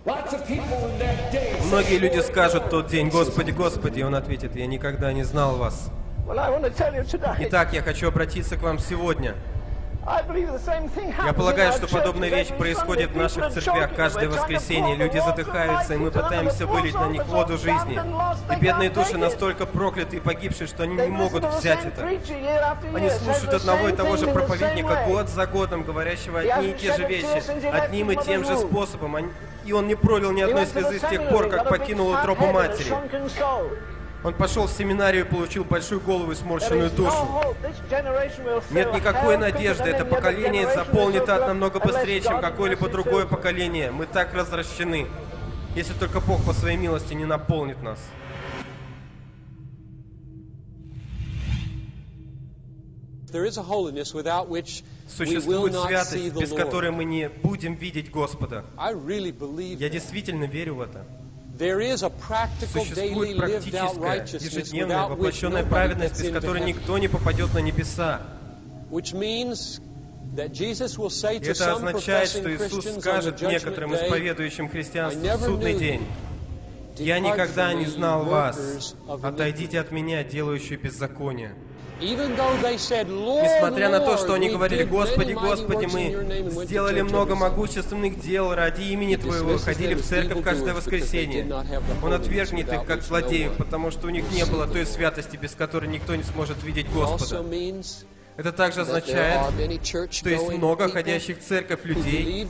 Многие люди скажут в тот день: «Господи, Господи», и Он ответит: «Я никогда не знал вас». Итак, я хочу обратиться к вам сегодня. Я полагаю, что подобная вещь происходит в наших церквях каждое воскресенье. Люди задыхаются, и мы пытаемся вылить на них воду жизни. И бедные души настолько прокляты и погибшие, что они не могут взять это. Они слушают одного и того же проповедника год за годом, говорящего одни и те же вещи, одним и тем же способом. И он не пролил ни одной слезы с тех пор, как покинул утробу матери. Он пошел в семинарию и получил большую голову и сморщенную душу. Нет никакой надежды. Это поколение заполнит ад намного быстрее, чем какое-либо другое поколение. Мы так развращены, если только Бог по своей милости не наполнит нас. Существует святость, без которой мы не будем видеть Господа. Я действительно верю в это. Существует практическая, ежедневная, воплощенная праведность, без которой никто не попадет на небеса. И это означает, что Иисус скажет некоторым исповедующим христианство в судный день: «Я никогда не знал вас, отойдите от меня, делающие беззаконие». Несмотря на то, что они говорили: «Господи, Господи, мы сделали много могущественных дел ради имени Твоего, ходили в церковь каждое воскресенье», Он отвергнет их как злодеев, потому что у них не было той святости, без которой никто не сможет видеть Господа. Это также означает, что есть много ходящих в церковь людей,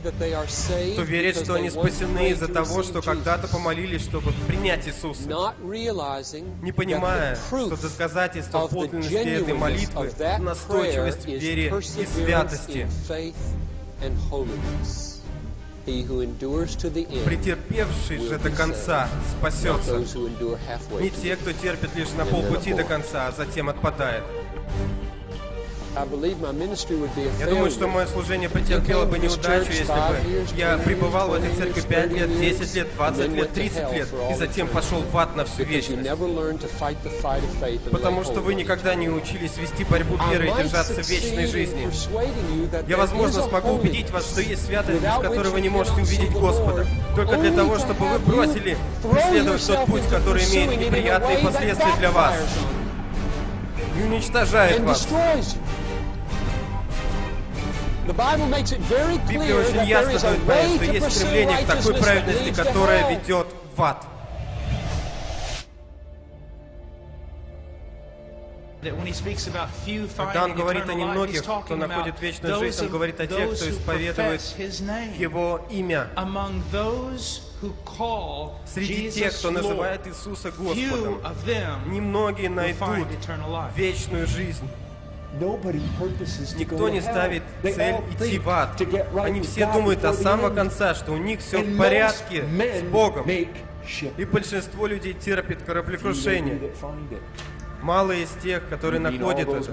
кто верит, что они спасены из-за того, что когда-то помолились, чтобы принять Иисуса, не понимая, что доказательство подлинности этой молитвы — настойчивость в вере и святости. Претерпевший же до конца спасется. Не те, кто терпит лишь на полпути до конца, а затем отпадает. Я думаю, что мое служение претерпело бы неудачу, если бы я пребывал в этой церкви 5 лет, 10 лет, 20 лет, 30 лет, и затем пошел в ад на всю вечность. Потому что вы никогда не учились вести борьбу веры и держаться вечной жизни. Я, возможно, смогу убедить вас, что есть святость, без которой вы не можете увидеть Господа. Только для того, чтобы вы бросили преследовать тот путь, который имеет неприятные последствия для вас и уничтожает вас. Библия очень ясно дает понять, что есть стремление к такой праведности, которая ведет в ад. Когда Он говорит о немногих, кто находит вечную жизнь, Он говорит о тех, кто исповедует Его имя. Среди тех, кто называет Иисуса Господом, немногие найдут вечную жизнь. Никто не ставит цель идти в ад. Они все думают до самого конца, что у них все в порядке с Богом. И большинство людей терпит кораблекрушение. Мало из тех, которые находят это.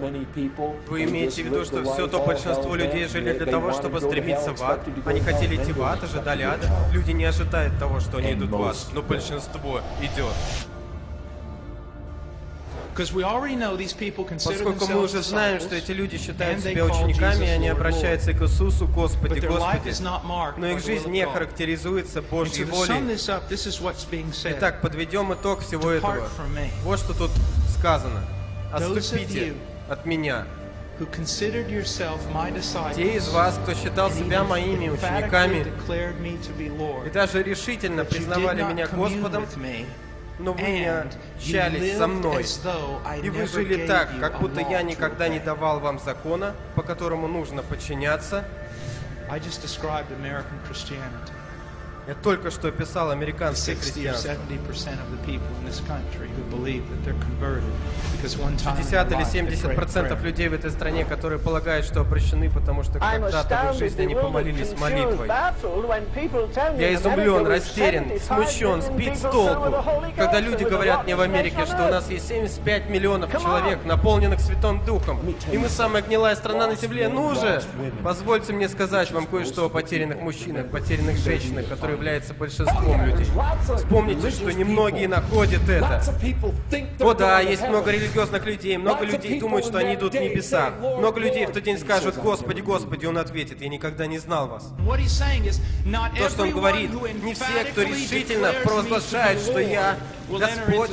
Вы имеете в виду, что все то большинство людей жили для того, чтобы стремиться в ад? Они хотели идти в ад, ожидали ада? Люди не ожидают того, что они идут в ад, но большинство идет. Поскольку мы уже знаем, что эти люди считают себя учениками, и они обращаются к Иисусу: «Господи, Господи», но их жизнь не характеризуется Божьей волей. Итак, подведем итог всего этого. Вот что тут сказано: «Отступите от Меня». Те из вас, кто считал себя Моими учениками и даже решительно признавали Меня Господом, но вы не общались со Мной, и вы жили так, как будто Я никогда не давал вам закона, по которому нужно подчиняться. Я только что описал американское христианство. 60 или 70% людей в этой стране, которые полагают, что обращены, потому что когда-то в их жизни они помолились молитвой. Я изумлен, растерян, смущен, сбит с толку, когда люди говорят мне в Америке, что у нас есть 75 миллионов человек, наполненных Святым Духом, и мы самая гнилая страна на земле. Ну же! Позвольте мне сказать вам кое-что о потерянных мужчинах, потерянных женщинах, которые является большинством людей. Вспомните, что немногие находят это. О да, есть много религиозных людей, много людей думают, что они идут в небеса. Много людей в тот день скажут: Господи, Господи, Он ответит: я никогда не знал вас. То, что Он говорит, не все, кто решительно провозглашает, что я Господь,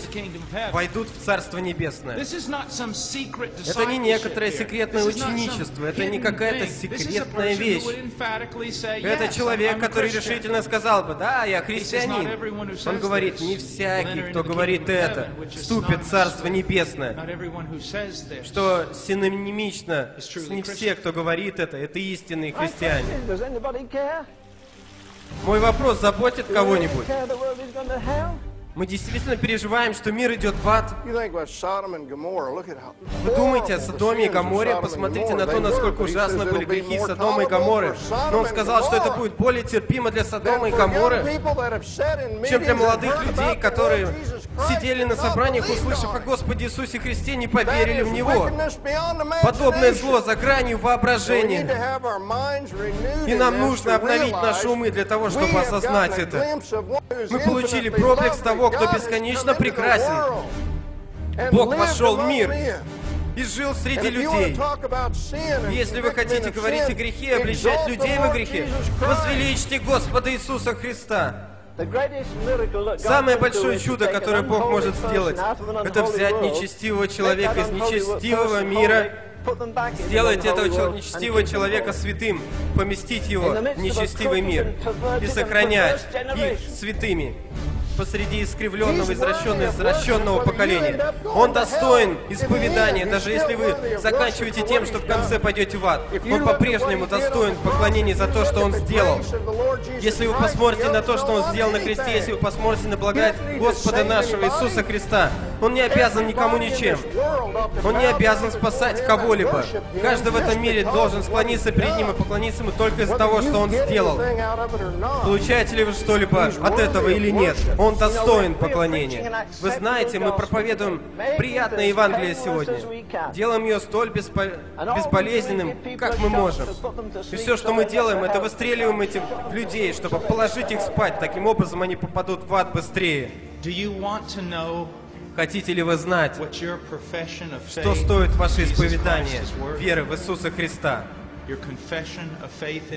войдут в Царство Небесное. Это не некоторое секретное ученичество, это не какая-то секретная вещь. Это человек, который решительно сказал бы: да, я христианин. Он говорит: не всякий, кто говорит это, вступит в Царство Небесное. Что синонимично с не все, кто говорит это истинные христиане. Мой вопрос: заботит кого-нибудь? Мы действительно переживаем, что мир идет в ад. Вы думаете о Содоме и Гоморре? Посмотрите на то, насколько ужасно были грехи Содома и Гоморры. Но Он сказал, что это будет более терпимо для Содома и Гоморры, чем для молодых людей, которые сидели на собраниях, услышав о Господе Иисусе Христе, не поверили в Него. Подобное зло за гранью воображения. И нам нужно обновить наши умы для того, чтобы осознать это. Мы получили проблеск того, кто бесконечно прекрасен. Бог вошел в мир и жил среди людей. Если вы хотите говорить о грехе и обличать людей во грехе, возвеличьте Господа Иисуса Христа. Самое большое чудо, которое Бог может сделать, это взять нечестивого человека из нечестивого мира, сделать этого нечестивого человека святым, поместить его в нечестивый мир и сохранять их святыми посреди искривленного, извращенного поколения. Он достоин исповедания, даже если вы заканчиваете тем, что в конце пойдете в ад. Он по-прежнему достоин поклонения за то, что Он сделал. Если вы посмотрите на то, что Он сделал на кресте, если вы посмотрите на благодать Господа нашего Иисуса Христа, Он не обязан никому ничем. Он не обязан спасать кого-либо. Каждый в этом мире должен склониться перед Ним и поклониться Ему только из-за того, что Он сделал. Получаете ли вы что-либо от этого или нет? Он достоин поклонения. Вы знаете, мы проповедуем приятное Евангелие сегодня. Делаем ее столь бесполезным, как мы можем. И все, что мы делаем, это выстреливаем этих людей, чтобы положить их спать. Таким образом, они попадут в ад быстрее. Хотите ли вы знать, что стоит ваше исповедание веры в Иисуса Христа?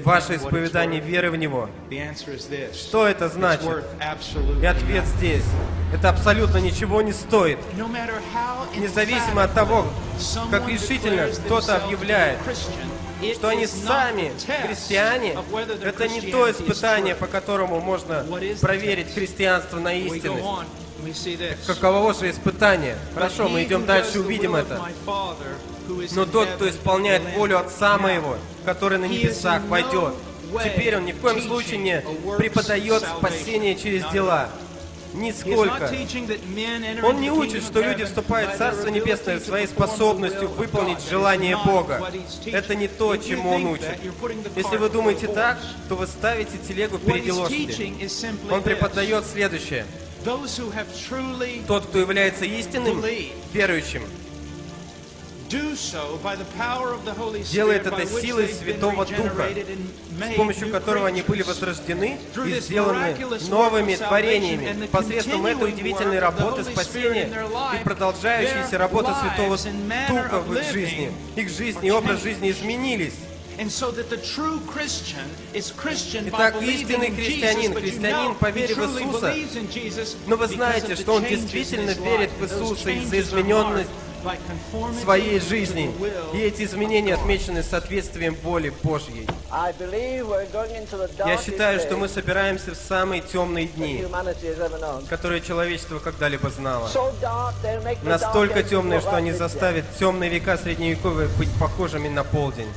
Ваше исповедание веры в Него. Что это значит? И ответ здесь. Это абсолютно ничего не стоит. Независимо от того, как решительно кто-то объявляет, что они сами христиане, это не то испытание, по которому можно проверить христианство на истинность. Каково же испытание? Хорошо, мы идем дальше, увидим это. Но тот, кто исполняет волю Отца Моего, который на небесах войдет, теперь Он ни в коем случае не преподает спасение через дела. Нисколько. Он не учит, что люди вступают в Царство Небесное своей способностью выполнить желание Бога. Это не то, чему Он учит. Если вы думаете так, то вы ставите телегу впереди лошади. Он преподает следующее. Тот, кто является истинным верующим, делает это силой Святого Духа, с помощью которого они были возрождены и сделаны новыми творениями посредством этой удивительной работы спасения и продолжающейся работы Святого Духа в их жизни. Их жизнь и образ жизни изменились. Итак, истинный христианин по вере в Иисуса, но вы знаете, что он действительно верит в Иисуса из-за измененности своей жизни. И эти изменения отмечены соответствием воли Божьей. Я считаю, что мы собираемся в самые темные дни, которые человечество когда-либо знало. Настолько темные, что они заставят темные века Средневековья быть похожими на полдень.